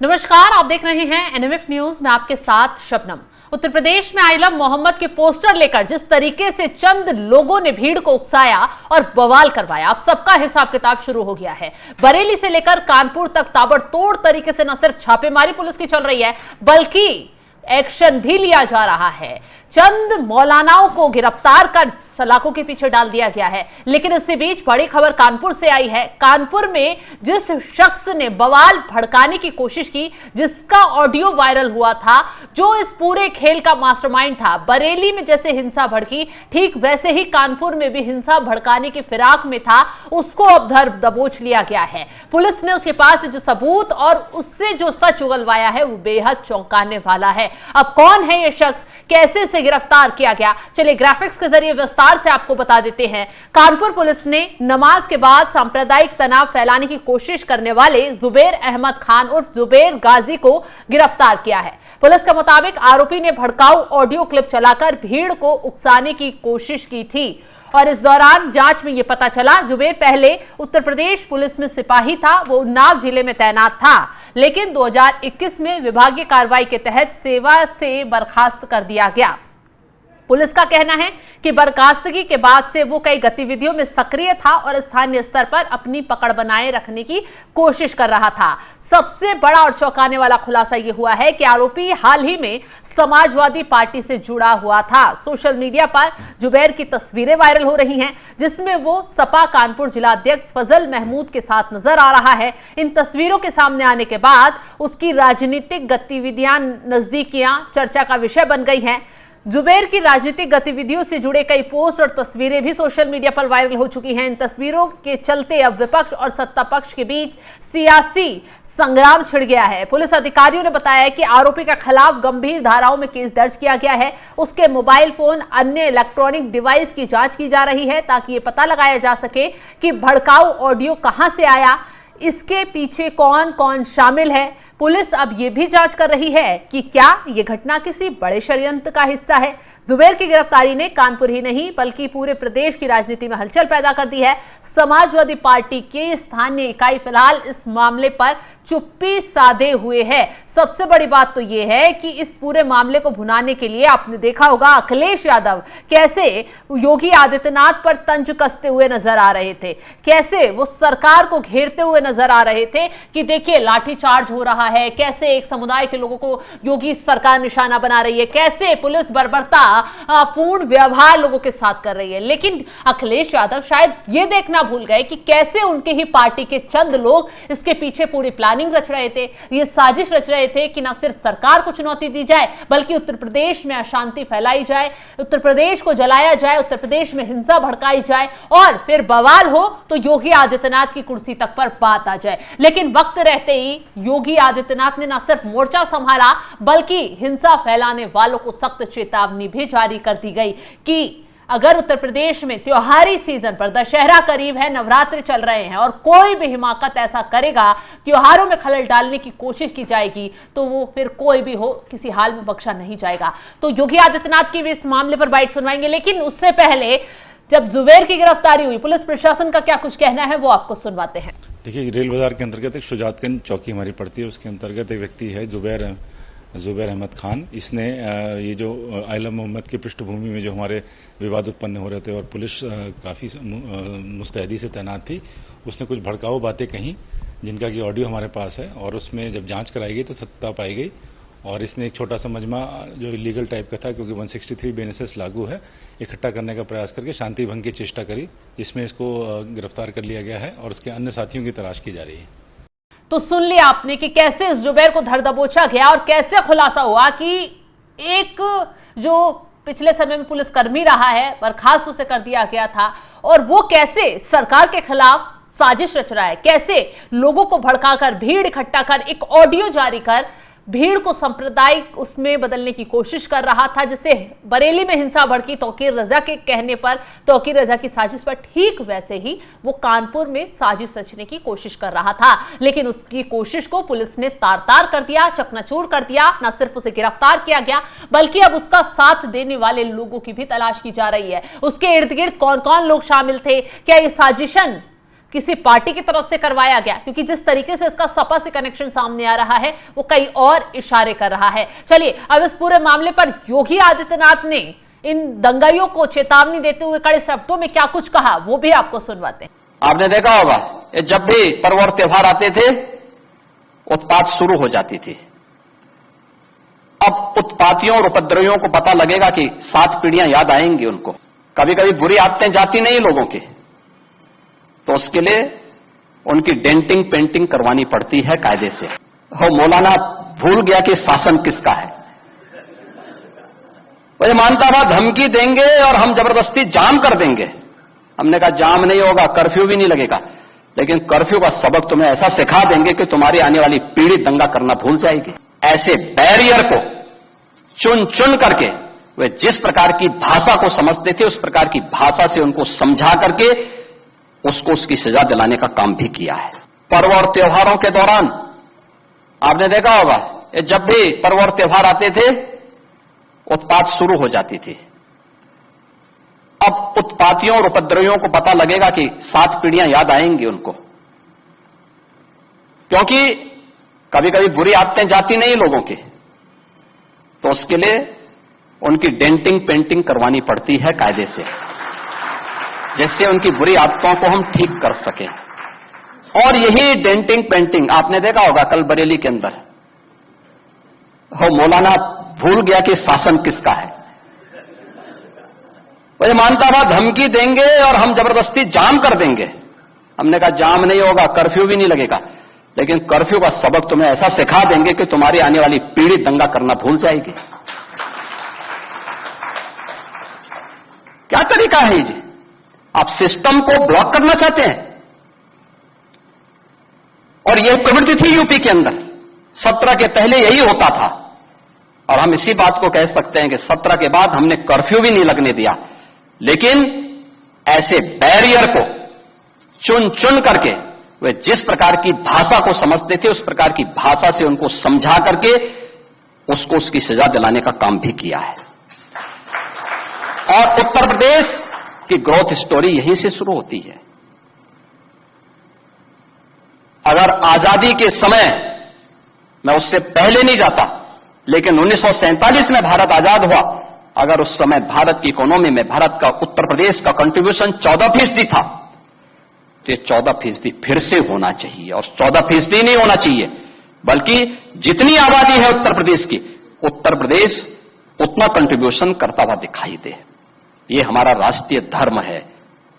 नमस्कार, आप देख रहे हैं एनएमएफ न्यूज में आपके साथ शबनम। उत्तर प्रदेश में आइलम मोहम्मद के पोस्टर लेकर जिस तरीके से चंद लोगों ने भीड़ को उकसाया और बवाल करवाया, अब सबका हिसाब किताब शुरू हो गया है। बरेली से लेकर कानपुर तक ताबड़तोड़ तरीके से न सिर्फ छापेमारी पुलिस की चल रही है, बल्कि एक्शन भी लिया जा रहा है। चंद मौलानाओं को गिरफ्तार कर सलाखों के पीछे डाल दिया गया है। लेकिन इसी बीच बड़ी खबर कानपुर से आई है। कानपुर में जिस शख्स ने बवाल भड़काने की कोशिश की, जिसका ऑडियो वायरल हुआ था, जो इस पूरे खेल का मास्टरमाइंड था, बरेली में जैसे हिंसा भड़की, ठीक वैसे ही कानपुर में भी हिंसा भड़काने की फिराक में था, उसको अब धर दबोच लिया गया है। पुलिस ने उसके पास जो सबूत और उससे जो सच उगलवाया है, वो बेहद चौंकाने वाला है। अब कौन है ये शख्स, कैसे से गिरफ्तार किया गया, चलिए ग्राफिक्स के जरिए विस्तार से आपको बता देते हैं। कानपुर पुलिस ने नमाज के बाद सांप्रदायिक तनाव फैलाने की कोशिश करने वाले जुबैर अहमद खान उर्फ जुबैर गाजी को गिरफ्तार किया है। पुलिस के मुताबिक आरोपी ने भड़काऊ ऑडियो क्लिप चलाकर भीड़ को उकसाने की कोशिश की थी और इस दौरान जांच में यह पता चला, जुबैर पहले उत्तर प्रदेश पुलिस में सिपाही था, वो उन्नाव जिले में तैनात था, लेकिन 2021 में विभागीय कार्रवाई के तहत सेवा से बर्खास्त कर दिया गया। पुलिस का कहना है कि बर्खास्तगी के बाद से वो कई गतिविधियों में सक्रिय था और स्थानीय स्तर पर अपनी पकड़ बनाए रखने की कोशिश कर रहा था। सबसे बड़ा और चौंकाने वाला खुलासा यह हुआ है कि आरोपी हाल ही में समाजवादी पार्टी से जुड़ा हुआ था। सोशल मीडिया पर जुबैर की तस्वीरें वायरल हो रही हैं, जिसमें वो सपा कानपुर जिलाध्यक्ष फजल महमूद के साथ नजर आ रहा है। इन तस्वीरों के सामने आने के बाद उसकी राजनीतिक गतिविधियां, नजदीकियां चर्चा का विषय बन गई हैं। जुबैर की राजनीतिक गतिविधियों से जुड़े कई पोस्ट और तस्वीरें भी सोशल मीडिया पर वायरल हो चुकी हैं। इन तस्वीरों के चलते अब विपक्ष और सत्ता पक्ष के बीच सियासी संग्राम छिड़ गया है। पुलिस अधिकारियों ने बताया कि आरोपी के खिलाफ गंभीर धाराओं में केस दर्ज किया गया है। उसके मोबाइल फोन, अन्य इलेक्ट्रॉनिक डिवाइस की जांच की जा रही है ताकि ये पता लगाया जा सके कि भड़काऊ ऑडियो कहां से आया, इसके पीछे कौन कौन शामिल है। पुलिस अब यह भी जांच कर रही है कि क्या यह घटना किसी बड़े षड्यंत्र का हिस्सा है। जुबैर की गिरफ्तारी ने कानपुर ही नहीं बल्कि पूरे प्रदेश की राजनीति में हलचल पैदा कर दी है। समाजवादी पार्टी की स्थानीय इकाई फिलहाल इस मामले पर चुप्पी साधे हुए है। सबसे बड़ी बात तो यह है कि इस पूरे मामले को भुनाने के लिए आपने देखा होगा अखिलेश यादव कैसे योगी आदित्यनाथ पर तंज कसते हुए नजर आ रहे थे, कैसे वो सरकार को घेरते हुए नजर आ रहे थे कि देखिए लाठीचार्ज हो रहा है, कैसे एक समुदाय के लोगों को योगी सरकार निशाना बना रही है, कैसे पुलिस बर्बरता पूर्ण व्यवहार लोगों के साथ कर रही है। लेकिन अखिलेश यादव शायद ये देखना भूल गए कि कैसे उनके ही पार्टी के चंद लोग इसके पीछे पूरी प्लानिंग रच रहे थे, ये साजिश रच रहे थे कि न सिर्फ सरकार को चुनौती दी जाए बल्कि उत्तर प्रदेश में अशांति फैलाई जाए, उत्तर प्रदेश को जलाया जाए, उत्तर प्रदेश में हिंसा भड़काई जाए और फिर बवाल हो तो योगी आदित्यनाथ की कुर्सी तक पर बात आ जाए। लेकिन वक्त रहते ही योगी आदित्यनाथ ने न सिर्फ मोर्चा संभाला बल्कि हिंसा फैलाने वालों को सख्त चेतावनी भी जारी कर दी गई कि अगर उत्तर प्रदेश में त्योहारी सीजन पर, दशहरा करीब है, नवरात्र चल रहे हैं और कोई भी हिमाकत ऐसा करेगा, त्योहारों में खलल डालने की कोशिश की जाएगी, तो वो फिर कोई भी हो किसी हाल में बख्शा नहीं जाएगा। तो योगी आदित्यनाथ की भी इस मामले पर बाइट सुनवाएंगे, लेकिन उससे पहले जब जुबैर की गिरफ्तारी हुई, पुलिस प्रशासन का क्या कुछ कहना है वो आपको सुनवाते हैं। देखिए, रेल बाजार के अंतर्गत एक शुजातगंज चौकी हमारी पड़ती है, उसके अंतर्गत एक व्यक्ति है जुबैर अहमद खान। इसने ये जो आइलम मोहम्मद की पृष्ठभूमि में जो हमारे विवाद उत्पन्न हो रहे थे और पुलिस काफ़ी मुस्तैदी से तैनात थी, उसने कुछ भड़काऊ बातें कहीं जिनका कि ऑडियो हमारे पास है और उसमें जब जांच कराई गई तो सत्ता पाई गई और इसने एक छोटा सा मजमा जो इलीगल टाइप का था, क्योंकि 163 BNSS लागू है, इकट्ठा करने का प्रयास करके शांति भंग की चेष्टा करी। इसमें इसको गिरफ्तार कर लिया गया है और उसके अन्य साथियों की तलाश की जा रही है। तो सुन लिया आपने कि कैसे इस जुबैर को धर दबोचा गया और कैसे खुलासा हुआ कि एक जो पिछले समय में पुलिसकर्मी रहा है, बर्खास्त उसे कर दिया गया था और वो कैसे सरकार के खिलाफ साजिश रच रहा है, कैसे लोगों को भड़काकर, भीड़ इकट्ठा कर, एक ऑडियो जारी कर भीड़ को सांप्रदायिक उसमें बदलने की कोशिश कर रहा था। जिससे बरेली में हिंसा भड़की तौकीर रजा के कहने पर, तौकीर रजा की साजिश पर, ठीक वैसे ही वो कानपुर में साजिश रचने की कोशिश कर रहा था। लेकिन उसकी कोशिश को पुलिस ने तार-तार कर दिया, चकनाचूर कर दिया। न सिर्फ उसे गिरफ्तार किया गया बल्कि अब उसका साथ देने वाले लोगों की भी तलाश की जा रही है। उसके इर्द गिर्द कौन कौन लोग शामिल थे, क्या ये साजिशन किसी पार्टी की तरफ से करवाया गया, क्योंकि जिस तरीके से इसका सपा से कनेक्शन सामने आ रहा है वो कई और इशारे कर रहा है। चलिए अब इस पूरे मामले पर योगी आदित्यनाथ ने इन दंगाइयों को चेतावनी देते हुए कड़े शब्दों में क्या कुछ कहा वो भी आपको सुनवाते हैं। आपने देखा होगा जब भी पर्व और त्योहार आते थे उत्पात शुरू हो जाती थी। अब उत्पातियों और उपद्रवियों को पता लगेगा कि 7 पीढ़ियां याद आएंगी उनको। कभी कभी बुरी आदतें जाती नहीं लोगों की, तो उसके लिए उनकी डेंटिंग पेंटिंग करवानी पड़ती है कायदे से। हो मौलाना भूल गया कि शासन किसका है। वो मानता था धमकी देंगे और हम जबरदस्ती जाम कर देंगे। हमने कहा जाम नहीं होगा, कर्फ्यू भी नहीं लगेगा, लेकिन कर्फ्यू का सबक तुम्हें ऐसा सिखा देंगे कि तुम्हारी आने वाली पीढ़ी दंगा करना भूल जाएगी। ऐसे बैरियर को चुन चुन करके वे जिस प्रकार की भाषा को समझते थे उस प्रकार की भाषा से उनको समझा करके उसको उसकी सजा दिलाने का काम भी किया है। पर्व और त्योहारों के दौरान आपने देखा होगा जब भी पर्व और त्योहार आते थे उत्पात शुरू हो जाती थी। अब उत्पातियों और उपद्रवियों को पता लगेगा कि 7 पीढ़ियां याद आएंगी उनको, क्योंकि कभी कभी बुरी आदतें जाती नहीं लोगों की, तो उसके लिए उनकी डेंटिंग पेंटिंग करवानी पड़ती है कायदे से, जिससे उनकी बुरी आदतों को हम ठीक कर सकें। और यही डेंटिंग पेंटिंग आपने देखा होगा कल बरेली के अंदर हो मौलाना भूल गया कि शासन किसका है। वो मानता था धमकी देंगे और हम जबरदस्ती जाम कर देंगे। हमने कहा जाम नहीं होगा, कर्फ्यू भी नहीं लगेगा, लेकिन कर्फ्यू का सबक तुम्हें ऐसा सिखा देंगे कि तुम्हारी आने वाली पीढ़ी दंगा करना भूल जाएगी। क्या तरीका है जी? आप सिस्टम को ब्लॉक करना चाहते हैं। और यह प्रवृत्ति थी यूपी के अंदर, 17 के पहले यही होता था। और हम इसी बात को कह सकते हैं कि 17 के बाद हमने कर्फ्यू भी नहीं लगने दिया, लेकिन ऐसे बैरियर को चुन चुन करके वे जिस प्रकार की भाषा को समझते थे उस प्रकार की भाषा से उनको समझा करके उसको उसकी सजा दिलाने का काम भी किया है। और उत्तर प्रदेश की ग्रोथ स्टोरी यहीं से शुरू होती है। अगर आजादी के समय, मैं उससे पहले नहीं जाता, लेकिन 1947 में भारत आजाद हुआ, अगर उस समय भारत की इकोनॉमी में भारत का उत्तर प्रदेश का कंट्रीब्यूशन 14% था, तो ये 14% फिर से होना चाहिए। और 14% नहीं होना चाहिए, बल्कि जितनी आबादी है उत्तर प्रदेश की, उत्तर प्रदेश उतना कंट्रीब्यूशन करता हुआ दिखाई दे। ये हमारा राष्ट्रीय धर्म है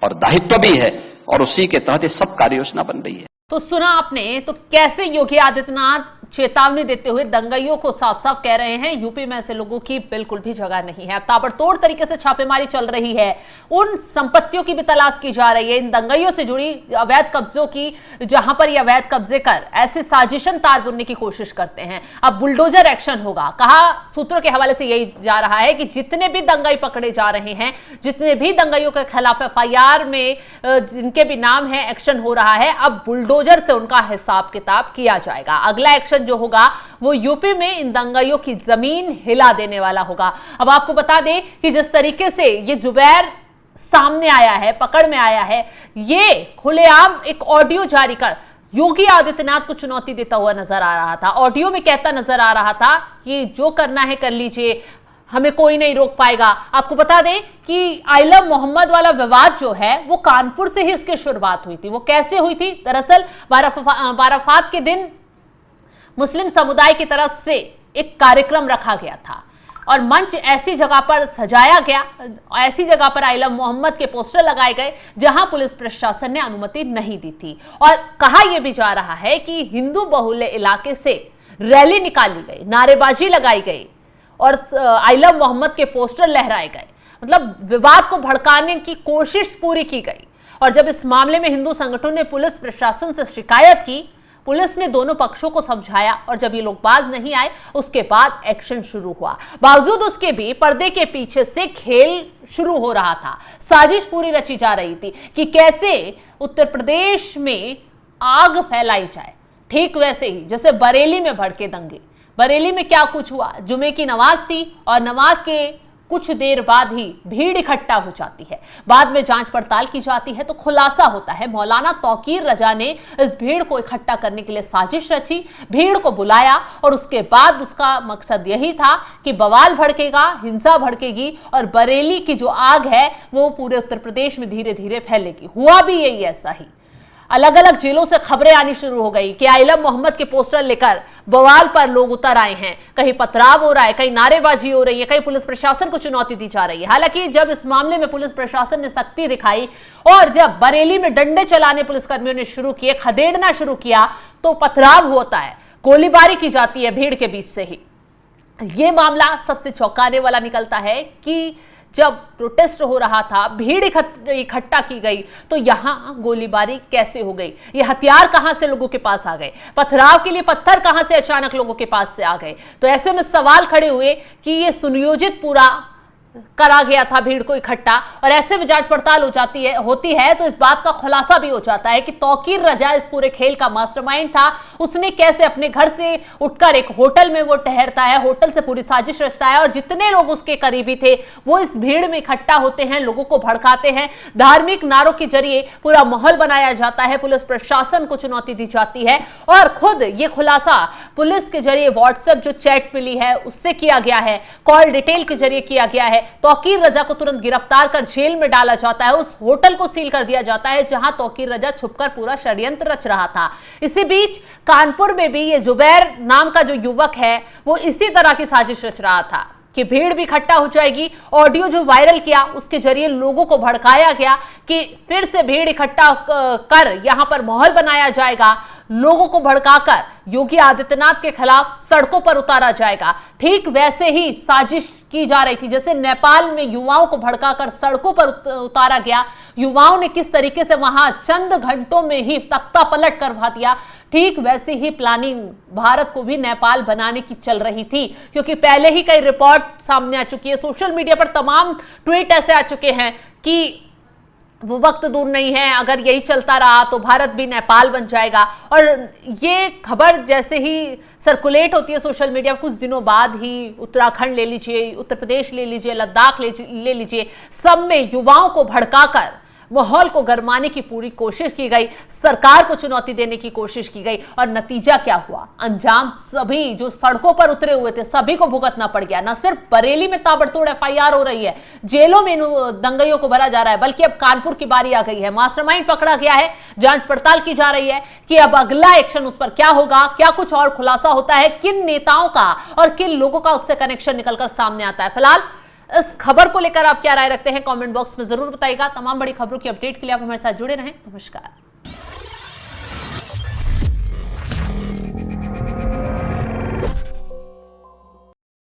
और दायित्व भी है, और उसी के तहत ये सब कार्य योजना बन रही है। तो सुना आपने, तो कैसे योगी आदित्यनाथ चेतावनी देते हुए दंगाइयों को साफ साफ कह रहे हैं यूपी में ऐसे लोगों की बिल्कुल भी जगह नहीं है। अब ताबड़तोड़ तरीके से छापेमारी चल रही है, उन संपत्तियों की भी तलाश की जा रही है, इन दंगाइयों से जुड़ी अवैध कब्जों की, जहां पर ये अवैध कब्जे कर ऐसे साजिशन तार बुनने की कोशिश करते हैं। अब बुलडोजर एक्शन होगा, कहा सूत्रों के हवाले से यही जा रहा है कि जितने भी दंगाई पकड़े जा रहे हैं, जितने भी दंगाइयों के खिलाफ FIR में जिनके भी नाम है एक्शन हो रहा है, अब बुलडोजर से उनका हिसाब किताब किया जाएगा। अगला एक्शन जो होगा वो यूपी में इन दंगाइयों की जमीन हिला देने वाला होगा। अब आपको बता दें कि जिस तरीके से ये जुबैर सामने आया है, पकड़ में आया है, ये खुलेआम एक ऑडियो जारी कर योगी आदित्यनाथ को चुनौती देता हुआ नजर आ रहा था। ऑडियो में कहता नजर आ रहा था कि जो करना है कर लीजिए, हमें कोई नहीं रोक पाएगा। आपको बता दें कि आइलम मोहम्मद वाला विवाद जो है वो कानपुर से ही इसकी शुरुआत हुई थी। वो कैसे हुई थी? दरअसल बाराफात के दिन मुस्लिम समुदाय की तरफ से एक कार्यक्रम रखा गया था और मंच ऐसी जगह पर सजाया गया, ऐसी जगह पर आइलम मोहम्मद के पोस्टर लगाए गए जहां पुलिस प्रशासन ने अनुमति नहीं दी थी। और कहा यह भी जा रहा है कि हिंदू बहुल्य इलाके से रैली निकाली गई, नारेबाजी लगाई गई और आइलम मोहम्मद के पोस्टर लहराए गए। मतलब विवाद को भड़काने की कोशिश पूरी की गई। और जब इस मामले में हिंदू संगठनों ने पुलिस प्रशासन से शिकायत की, पुलिस ने दोनों पक्षों को समझाया और जब ये लोग बाज नहीं आए उसके बाद एक्शन शुरू हुआ। बावजूद उसके भी पर्दे के पीछे से खेल शुरू हो रहा था, साजिश पूरी रची जा रही थी कि कैसे उत्तर प्रदेश में आग फैलाई जाए। ठीक वैसे ही जैसे बरेली में भड़के दंगे, बरेली में क्या कुछ हुआ, जुमे की नमाज थी और नमाज के कुछ देर बाद ही भीड़ इकट्ठा हो जाती है। बाद में जांच पड़ताल की जाती है तो खुलासा होता है मौलाना तौकीर रजा ने इस भीड़ को इकट्ठा करने के लिए साजिश रची, भीड़ को बुलाया और उसके बाद उसका मकसद यही था कि बवाल भड़केगा, हिंसा भड़केगी और बरेली की जो आग है वो पूरे उत्तर प्रदेश में धीरे धीरे फैलेगी। हुआ भी यही ऐसा ही। अलग अलग जेलों से खबरें आनी शुरू हो गई कि आइलम मोहम्मद के पोस्टर लेकर बवाल पर लोग उतर आए हैं। कहीं पथराव हो रहा है, कहीं नारेबाजी हो रही है, कहीं पुलिस प्रशासन को चुनौती दी जा रही है। हालांकि जब इस मामले में पुलिस प्रशासन ने सख्ती दिखाई और जब बरेली में डंडे चलाने पुलिसकर्मियों ने शुरू किए, खदेड़ना शुरू किया, तो पथराव होता है, गोलीबारी की जाती है भीड़ के बीच से ही। यह मामला सबसे चौंकाने वाला निकलता है कि जब प्रोटेस्ट हो रहा था, भीड़ इकट्ठा की गई, तो यहां गोलीबारी कैसे हो गई? ये हथियार कहां से लोगों के पास आ गए? पथराव के लिए पत्थर कहां से अचानक लोगों के पास से आ गए? तो ऐसे में सवाल खड़े हुए कि ये सुनियोजित पूरा करा गया था भीड़ को इकट्ठा, और ऐसे में जांच पड़ताल होती है तो इस बात का खुलासा भी हो जाता है कि तौकीर रजा इस पूरे खेल का मास्टरमाइंड था। उसने कैसे अपने घर से उठकर एक होटल में वो ठहरता है, होटल से पूरी साजिश रचता है और जितने लोग उसके करीबी थे वो इस भीड़ में इकट्ठा होते हैं, लोगों को भड़काते हैं, धार्मिक नारों के जरिए पूरा माहौल बनाया जाता है, पुलिस प्रशासन को चुनौती दी जाती है और खुद ये खुलासा पुलिस के जरिए व्हाट्सएप जो चैट मिली है उससे किया गया है, कॉल डिटेल के जरिए किया गया है। तौकीर रजा को तुरंत गिरफ्तार कर जेल में डाला जाता है, उस होटल को सील कर दिया जाता है जहां तौकीर रजा छुपकर पूरा षड्यंत्र रच रहा था। इसी बीच कानपुर में भी ये जुबैर नाम का जो युवक है वो इसी तरह की साजिश रच रहा था कि भीड़ भी इकट्ठा हो जाएगी। ऑडियो जो वायरल किया उसके जरिए लोगों को भड़काया गया कि फिर से भीड़ इकट्ठा कर यहां पर माहौल बनाया जाएगा, लोगों को भड़काकर योगी आदित्यनाथ के खिलाफ सड़कों पर उतारा जाएगा। ठीक वैसे ही साजिश की जा रही थी जैसे नेपाल में युवाओं को भड़काकर सड़कों पर उतारा गया, युवाओं ने किस तरीके से वहां चंद घंटों में ही तख्ता पलट करवा दिया, ठीक वैसे ही प्लानिंग भारत को भी नेपाल बनाने की चल रही थी। क्योंकि पहले ही कई रिपोर्ट सामने आ चुकी है, सोशल मीडिया पर तमाम ट्वीट ऐसे आ चुके हैं कि वो वक्त दूर नहीं है, अगर यही चलता रहा तो भारत भी नेपाल बन जाएगा। और ये खबर जैसे ही सर्कुलेट होती है सोशल मीडिया, कुछ दिनों बाद ही उत्तराखंड ले लीजिए, उत्तर प्रदेश ले लीजिए, लद्दाख ले लीजिए, सब में युवाओं को भड़काकर माहौल को गरमाने की पूरी कोशिश की गई, सरकार को चुनौती देने की कोशिश की गई और नतीजा क्या हुआ? अंजाम सभी जो सड़कों पर उतरे हुए थे सभी को भुगतना पड़ गया। न सिर्फ बरेली में ताबड़तोड़ एफआईआर हो रही है, जेलों में दंगइयों को भरा जा रहा है, बल्कि अब कानपुर की बारी आ गई है। मास्टरमाइंड पकड़ा गया है, जांच पड़ताल की जा रही है कि अब अगला एक्शन उस पर क्या होगा, क्या कुछ और खुलासा होता है, किन नेताओं का और किन लोगों का उससे कनेक्शन निकलकर सामने आता है। फिलहाल इस खबर को लेकर आप क्या राय रखते हैं कमेंट बॉक्स में जरूर बताइएगा। तमाम बड़ी खबरों की अपडेट के लिए आप हमारे साथ जुड़े रहें। नमस्कार।